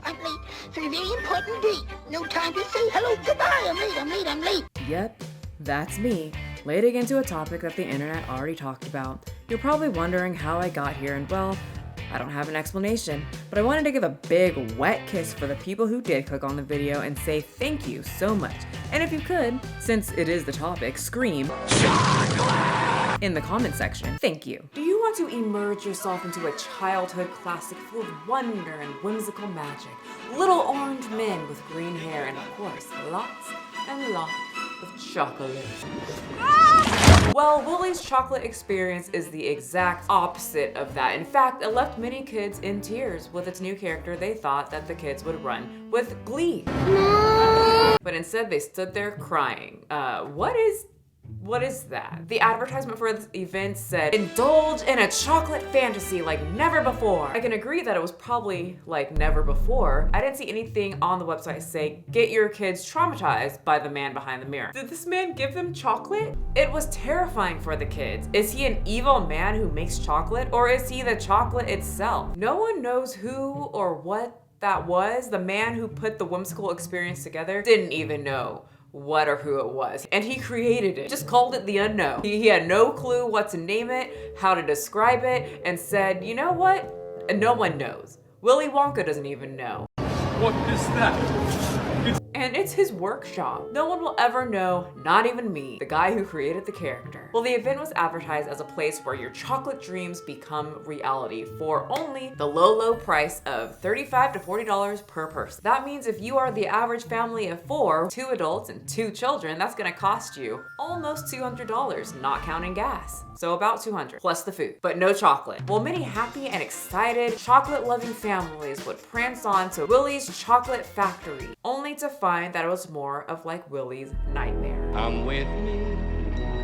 I'm late for a very important date. No time to say hello, goodbye. I'm late. Yep, that's me, lading into a topic that the internet already talked about. You're probably wondering how I got here, and well, I don't have an explanation, but I wanted to give a big wet kiss for the people who did click on the video and say thank you so much. And if you could, since it is the topic, scream chocolate in the comment section. Thank you. Do you want to immerse yourself into a childhood classic full of wonder and whimsical magic? Little orange men with green hair and of course, lots and lots of chocolate. Well, Willy's Chocolate Experience is the exact opposite of that. In fact, it left many kids in tears with its new character they thought that the kids would run with glee. But instead they stood there crying. What is that? The advertisement for this event said, indulge in a chocolate fantasy like never before. I can agree that it was probably like never before. I didn't see anything on the website say, get your kids traumatized by the man behind the mirror. Did this man give them chocolate? It was terrifying for the kids. Is he an evil man who makes chocolate, or is he the chocolate itself? No one knows who or what that was. The man who put the whimsical experience together didn't even know what or who it was, and he created it, just called it the unknown. He had no clue what to name it, how to describe it, and said, you know what? No one knows. Willy Wonka doesn't even know. What is that? And it's his workshop. No one will ever know, not even me, the guy who created the character. Well, the event was advertised as a place where your chocolate dreams become reality for only the low price of $35 to $40 per person. That means if you are the average family of 4, 2 adults and 2 children, that's gonna cost you almost $200, not counting gas. So about $200 plus the food, but no chocolate. Well, many happy and excited chocolate-loving families would prance on to Willy's Chocolate Factory, only to find that it was more of like Willy's nightmare. Come with me,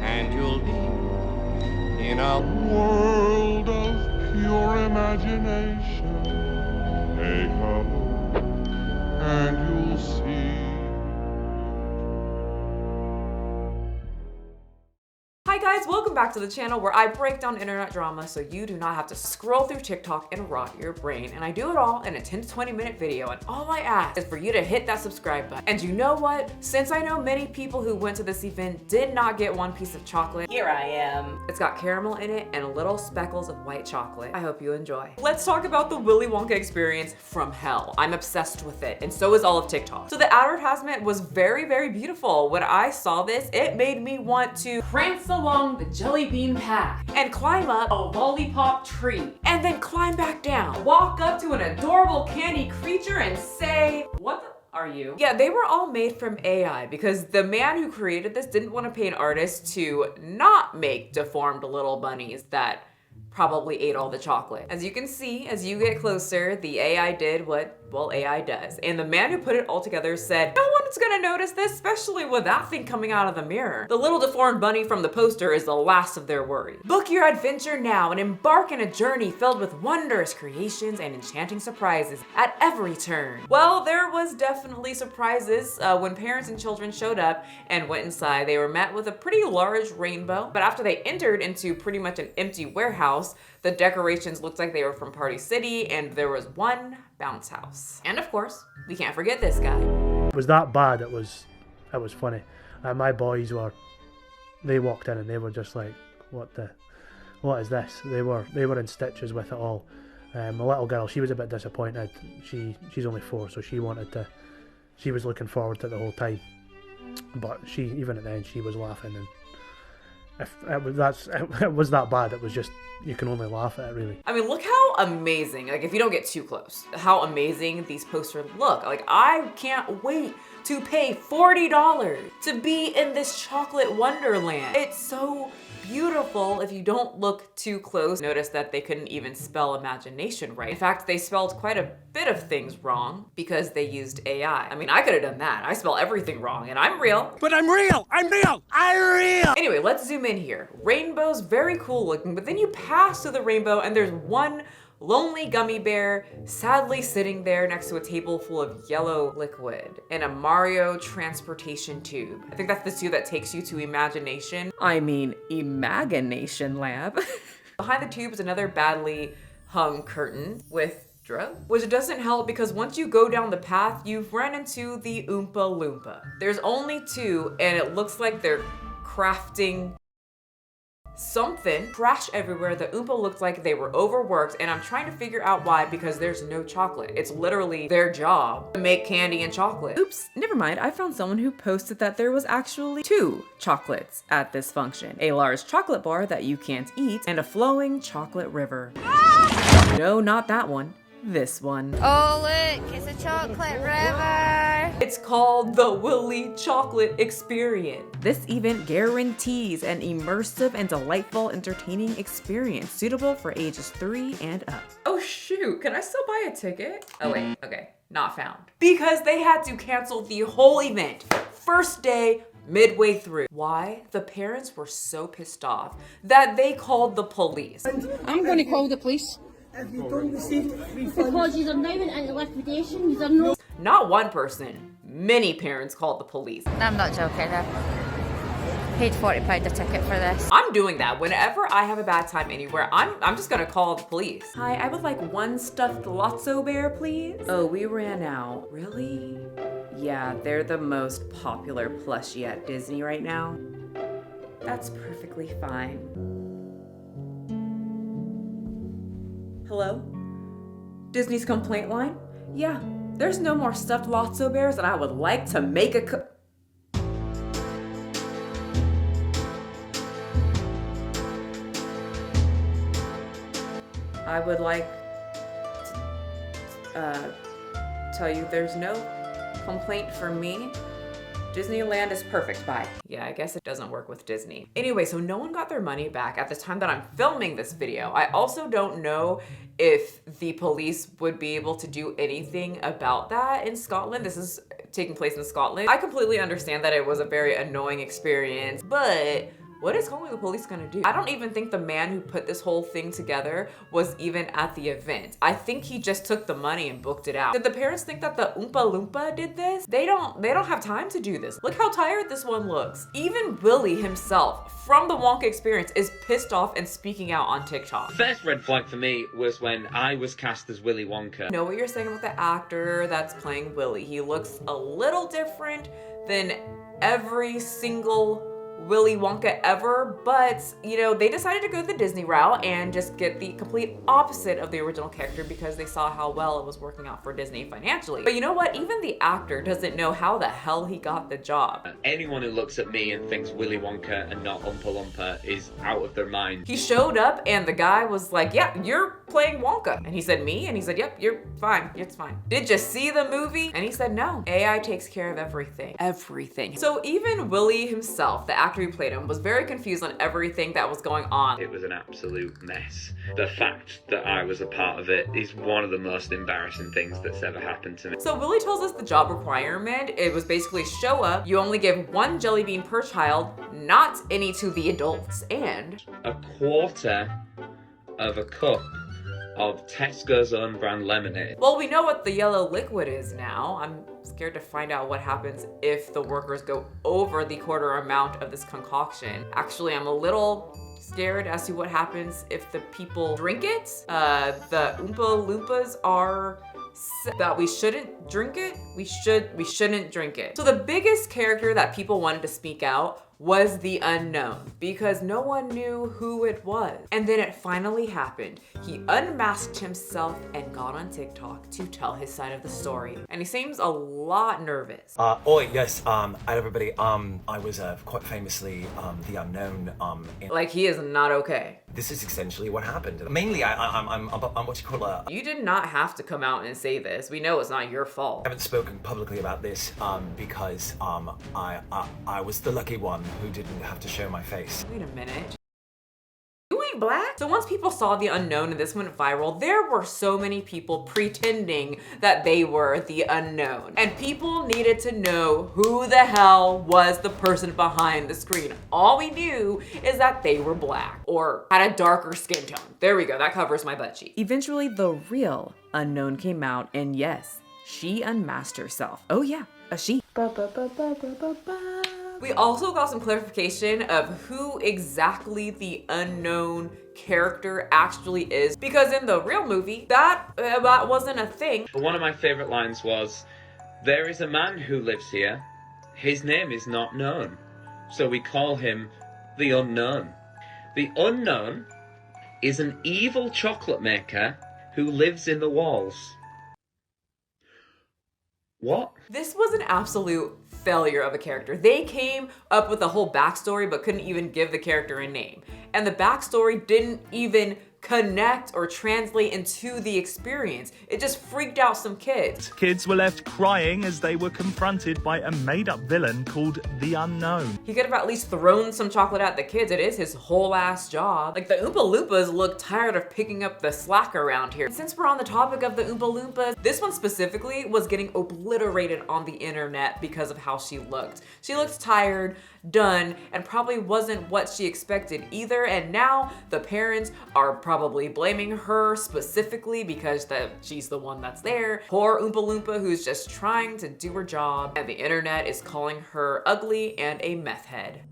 and you'll be in a world of pure imagination. Hey, come, and you'll see. Hi guys, welcome back to the channel where I break down internet drama so you do not have to scroll through TikTok and rot your brain. And I do it all in a 10 to 20 minute video, and all I ask is for you to hit that subscribe button. And you know what? Since I know many people who went to this event did not get one piece of chocolate, here I am. It's got caramel in it and little speckles of white chocolate. I hope you enjoy. Let's talk about the Willy Wonka Experience from hell. I'm obsessed with it, and so is all of TikTok. So the advertisement was very, very beautiful. When I saw this, it made me want to prance along the jelly bean path and climb up a lollipop tree and then climb back down, walk up to an adorable candy creature and say, what the are you? Yeah, they were all made from AI because the man who created this didn't want to pay an artist to not make deformed little bunnies that probably ate all the chocolate. As you can see, as you get closer, the AI did what, well, AI does. And the man who put it all together said, no one's gonna notice this, especially with that thing coming out of the mirror. The little deformed bunny from the poster is the last of their worries. Book your adventure now and embark in a journey filled with wondrous creations and enchanting surprises at every turn. Well, there was definitely surprises. When parents and children showed up and went inside, they were met with a pretty large rainbow. But after they entered into pretty much an empty warehouse, the decorations looked like they were from Party City, and there was one bounce house. And of course, we can't forget this guy. It was that bad, it was funny. My boys they walked in and they were just like, what is this? They were in stitches with it all. My little girl, she was a bit disappointed. She's only 4, so she was looking forward to it the whole time. But even at the end, she was laughing, and it was that bad. It was just, you can only laugh at it, really. I mean, look how amazing, like if you don't get too close, how amazing these posters look. Like, I can't wait to pay $40 to be in this chocolate wonderland. It's so beautiful if you don't look too close. Notice that they couldn't even spell imagination right. In fact, they spelled quite a bit of things wrong because they used AI. I mean, I could have done that. I spell everything wrong, and I'm real. But I'm real! I'm real! I'm real! Anyway, let's zoom in here. Rainbow's very cool looking, but then you pass to the rainbow and there's one lonely gummy bear sadly sitting there next to a table full of yellow liquid and a Mario transportation tube. I think that's the tube that takes you to imagination. I mean, Imagination Lab. Behind the tube is another badly hung curtain with drug? Which doesn't help because once you go down the path, you've run into the Oompa Loompa. There's only two, and it looks like they're crafting something. Trash everywhere. The Oompa looked like they were overworked, and I'm trying to figure out why because there's no chocolate. It's literally their job to make candy and chocolate. Oops, never mind. I found someone who posted that there was actually 2 chocolates at this function. A large chocolate bar that you can't eat, and a flowing chocolate river. No, not that one. This one. Oh look, it's a chocolate river. It's called the Willy Chocolate Experience. This event guarantees an immersive and delightful entertaining experience suitable for ages 3 and up. Oh shoot, can I still buy a ticket? Oh wait, okay, not found. Because they had to cancel the whole event. First day, midway through. Why? The parents were so pissed off that they called the police. I'm going to call the police. Because you are now into liquidation, you are no. Not one person, many parents called the police. I'm not joking. I paid £40 a ticket for this. I'm doing that whenever I have a bad time anywhere. I'm just gonna call the police. Hi, I would like 1 stuffed Lotso bear, please. Oh, we ran out. Really? Yeah, they're the most popular plushie at Disney right now. That's perfectly fine. Hello? Disney's complaint line? Yeah, there's no more stuffed Lotso bears and I would like to make a I would like to tell you there's no complaint for me. Disneyland is perfect, bye. Yeah, I guess it doesn't work with Disney. Anyway, so no one got their money back at the time that I'm filming this video. I also don't know if the police would be able to do anything about that in Scotland. This is taking place in Scotland. I completely understand that it was a very annoying experience, but what is calling the police gonna do? I don't even think the man who put this whole thing together was even at the event. I think he just took the money and booked it out. Did the parents think that the Oompa Loompa did this? They don't have time to do this. Look how tired this one looks. Even Willy himself from the Wonka Experience is pissed off and speaking out on TikTok. The first red flag for me was when I was cast as Willy Wonka. I know what you're saying about the actor that's playing Willy. He looks a little different than every single Willy Wonka ever, but you know, they decided to go the Disney route and just get the complete opposite of the original character because they saw how well it was working out for Disney financially. But you know what? Even the actor doesn't know how the hell he got the job. Anyone who looks at me and thinks Willy Wonka and not Oompa Loompa is out of their mind. He showed up and the guy was like, yeah, you're playing Wonka. And he said, me? And he said, yep, you're fine, it's fine. Did you see the movie? And he said, no, AI takes care of everything. Everything. So even Willy himself, the actor who played him, was very confused on everything that was going on. It was an absolute mess. The fact that I was a part of it is one of the most embarrassing things that's ever happened to me. So Willy tells us the job requirement. It was basically show up, you only give 1 jelly bean per child, not any to the adults, and a quarter of a cup of Tesco's own brand lemonade. Well, we know what the yellow liquid is now. I'm scared to find out what happens if the workers go over the quarter amount of this concoction. Actually, I'm a little scared as to what happens if the people drink it. The Oompa Loompas are that we shouldn't drink it. We shouldn't drink it. So the biggest character that people wanted to speak out was the unknown because no one knew who it was. And then it finally happened. He unmasked himself and got on TikTok to tell his side of the story. And he seems a lot nervous. Yes, hi everybody. I was quite famously the unknown. Like he is not okay. This is essentially what happened. Mainly, I'm what you call a. You did not have to come out and say this. We know it's not your fault. I haven't spoken publicly about this because I was the lucky one who didn't have to show my face. Wait a minute. You ain't black? So once people saw the unknown and this went viral, there were so many people pretending that they were the unknown. And people needed to know who the hell was the person behind the screen. All we knew is that they were black or had a darker skin tone. There we go, that covers my butt cheek. Eventually, the real unknown came out, and yes, she unmasked herself. Oh yeah, a she. We also got some clarification of who exactly the unknown character actually is, because in the real movie, that wasn't a thing. One of my favourite lines was, "There is a man who lives here. His name is not known, so we call him the Unknown. The Unknown is an evil chocolate maker who lives in the walls." What? This was an absolute failure of a character. They came up with a whole backstory but couldn't even give the character a name. And the backstory didn't even connect or translate into the experience. It just freaked out some kids. Kids were left crying as they were confronted by a made-up villain called the Unknown. He could have at least thrown some chocolate at the kids. It is his whole ass job. Like, the Oompa Loompas look tired of picking up the slack around here. And since we're on the topic of the Oompa Loompas, this one specifically was getting obliterated on the internet because of how she looked. She looked tired, done, and probably wasn't what she expected either. And now the parents are probably blaming her specifically because she's the one that's there. Poor Oompa Loompa who's just trying to do her job, and the internet is calling her ugly and a meth head.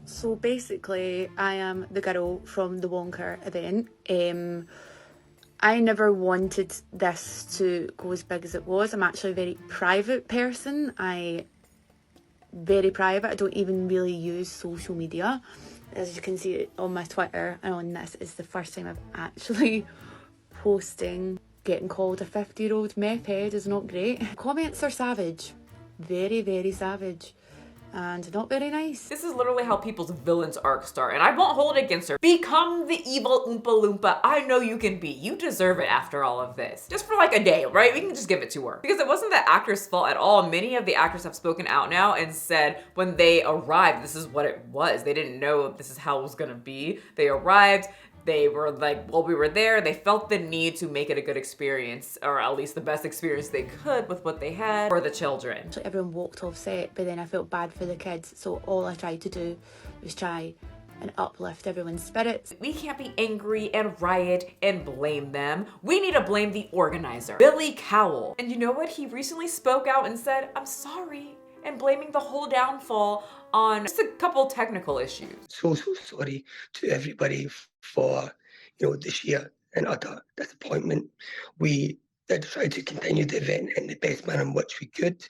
So basically, I am the girl from the Wonka event. I never wanted this to go as big as it was. I'm actually a very private person. Very private. I don't even really use social media. As you can see on my Twitter and on this, is the first time I'm actually posting. Getting called a 50-year-old meth head is not great. Comments are savage. Very, very savage. And not very nice. This is literally how people's villains arc start, and I won't hold it against her. Become the evil Oompa Loompa. I know you can be. You deserve it after all of this. Just for like a day, right? We can just give it to her. Because it wasn't the actor's fault at all. Many of the actors have spoken out now and said when they arrived, this is what it was. They didn't know this is how it was gonna be. They arrived, they were like, well, we were there. They felt the need to make it a good experience, or at least the best experience they could with what they had for the children. So everyone walked off set, but then I felt bad for the kids. So all I tried to do was try and uplift everyone's spirits. We can't be angry and riot and blame them. We need to blame the organizer, Billy Cowell. And you know what? He recently spoke out and said, "I'm sorry," and blaming the whole downfall on just a couple technical issues. So sorry to everybody for, the sheer and utter disappointment. We did try to continue the event in the best manner in which we could.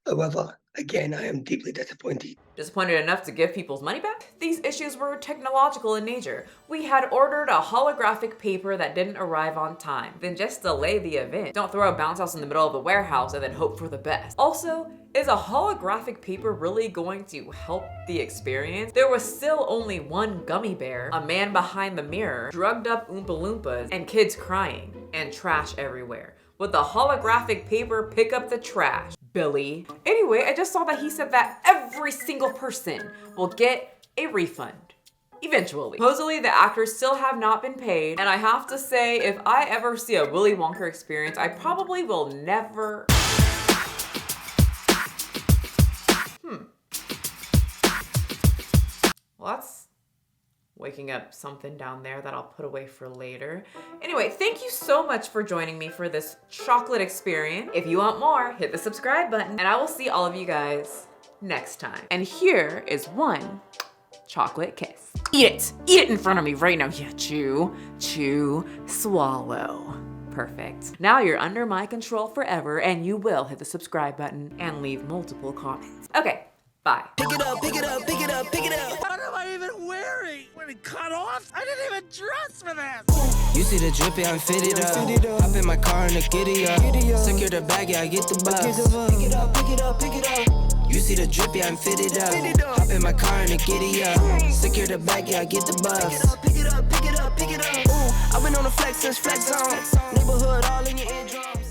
However, again, I am deeply disappointed. Disappointed enough to give people's money back? These issues were technological in nature. We had ordered a holographic paper that didn't arrive on time. Then just delay the event. Don't throw a bounce house in the middle of a warehouse and then hope for the best. Also, is a holographic paper really going to help the experience? There was still only one gummy bear, a man behind the mirror, drugged up Oompa Loompas, and kids crying, and trash everywhere. Would the holographic paper pick up the trash, Billy? Anyway, I just saw that he said that every single person will get a refund. Eventually. Supposedly, the actors still have not been paid, and I have to say, if I ever see a Willy Wonka Experience, I probably will never... Well, that's waking up something down there that I'll put away for later. Anyway, thank you so much for joining me for this chocolate experience. If you want more, hit the subscribe button, and I will see all of you guys next time. And here is one chocolate kiss. Eat it! Eat it in front of me right now. Yeah, chew, chew, swallow. Perfect. Now you're under my control forever, and you will hit the subscribe button and leave multiple comments. Okay, bye. Pick it up, pick it up, pick it up, pick it up. What am I even wearing? When it cut off? I didn't even dress for this. You see the drippy, I'm fitted up. Hop in my car and the giddy up. Secure the bag, yeah, I get the bus. Pick it up, pick it up, pick it up. You see the drippy, I'm fitted up. Hop in my car and the giddy up. Secure the bag, yeah, I get the bus. Pick it up, pick it up, pick it up, pick it up. Ooh, I've been on the flex since flex on. Neighborhood all in your eardrum.